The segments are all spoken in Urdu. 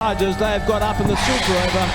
They've got up in the super over.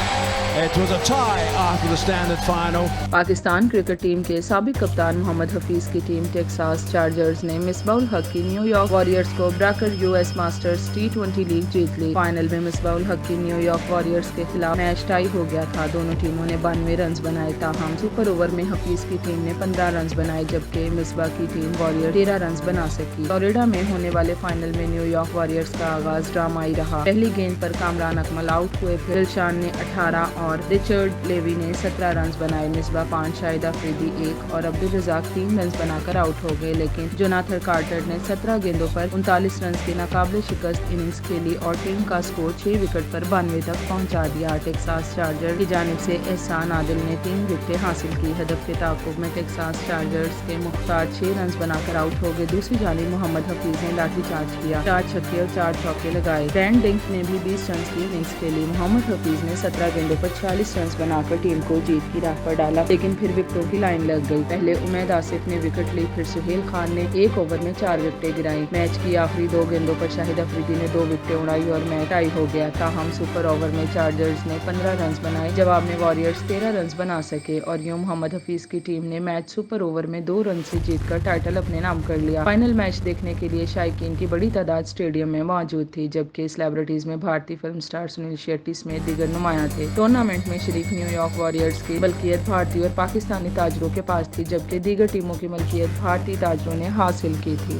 It was a tie after the standard final. Pakistan cricket team کے سابق کپتان محمد حفیظ کی ٹیم ٹیکساس چارجرز نے مصباح الحق کی نیو یارک واریئرز کو برا کر U S masters T20 league جیت لی۔ فائنل میں مصباح الحق کی نیو یارک واریئرز کے خلاف میچ ٹائی ہو گیا تھا۔ دونوں ٹیموں نے 92 رنز بنائے، تاہم سپر اوور میں حفیظ کی ٹیم نے 15 رنز بنائے جبکہ مصباح کی ٹیم واریئر 13 رنز بنا سکی۔ فلوریڈا میں ہونے والے فائنل میں نیو یارک واریئرز کا آغاز ڈرامائی رہا۔ پہلی گیند پر کامران اکمل آؤٹ ہوئے، پھر دلشان نے 18 اور رچرڈ لیوی نے 17 رنز بنائے۔ مصباح 5، شاہد افریدی 1 اور عبدالرزاق 3 رنز بنا کر آؤٹ ہو گئے، لیکن جوناتھن کارٹر نے 17 گیندوں پر 39 رنز کی ناقابل شکست اننگز کھیلی اور ٹیم کا سکور 6 وکٹ پر 92 تک پہنچا دیا۔ ٹیکساس چارجر کی جانب سے احسان عادل نے 3 وکٹیں حاصل کی۔ ہدف کے تعاقب میں ٹیکساس چارجرز کے مختار 6 رنز بنا کر آؤٹ ہو گئے۔ دوسری جانب محمد حفیظ نے لاٹھی چارج کیا، 4 چھکے اور 4 چوکے لگائے۔ برینڈ ڈنک نے بھی 20 رنز کی اننگز کھیلی۔ محمد حفیظ نے 17 گیندوں پر 46 رنز بنا کر ٹیم کو جیت کی راہ پر ڈالا، لیکن پھر وکٹوں کی لائن لگ گئی۔ پہلے امید آصف نے وکٹ لی، پھر سہیل خان نے 1 اوور میں 4 وکٹیں گرائیں۔ میچ کی آخری 2 گیندوں پر شاہد افریدی نے 2 وکٹیں اڑائی اور میچ ٹائی ہو گیا، تاہم سپر اوور میں چارجرز نے 15 رنز بنائے، جواب میں واریئرز 13 رنز بنا سکے اور یوں محمد حفیظ کی ٹیم نے میچ سپر اوور میں 2 رن سے جیت کر ٹائٹل اپنے نام کر لیا۔ فائنل میچ دیکھنے کے لیے شائقین کی بڑی تعداد اسٹیڈیم میں موجود تھی، جبکہ سیلیبریٹیز میں بھارتی فلم اسٹار سنیل شیٹی سمیت دیگر نمایاں تھے۔ ٹورنامنٹ میں شریک نیو یارک واریئرز کی ملکیت بھارتی اور پاکستانی تاجروں کے پاس تھی، جبکہ دیگر ٹیموں کی ملکیت بھارتی تاجروں نے حاصل کی تھی۔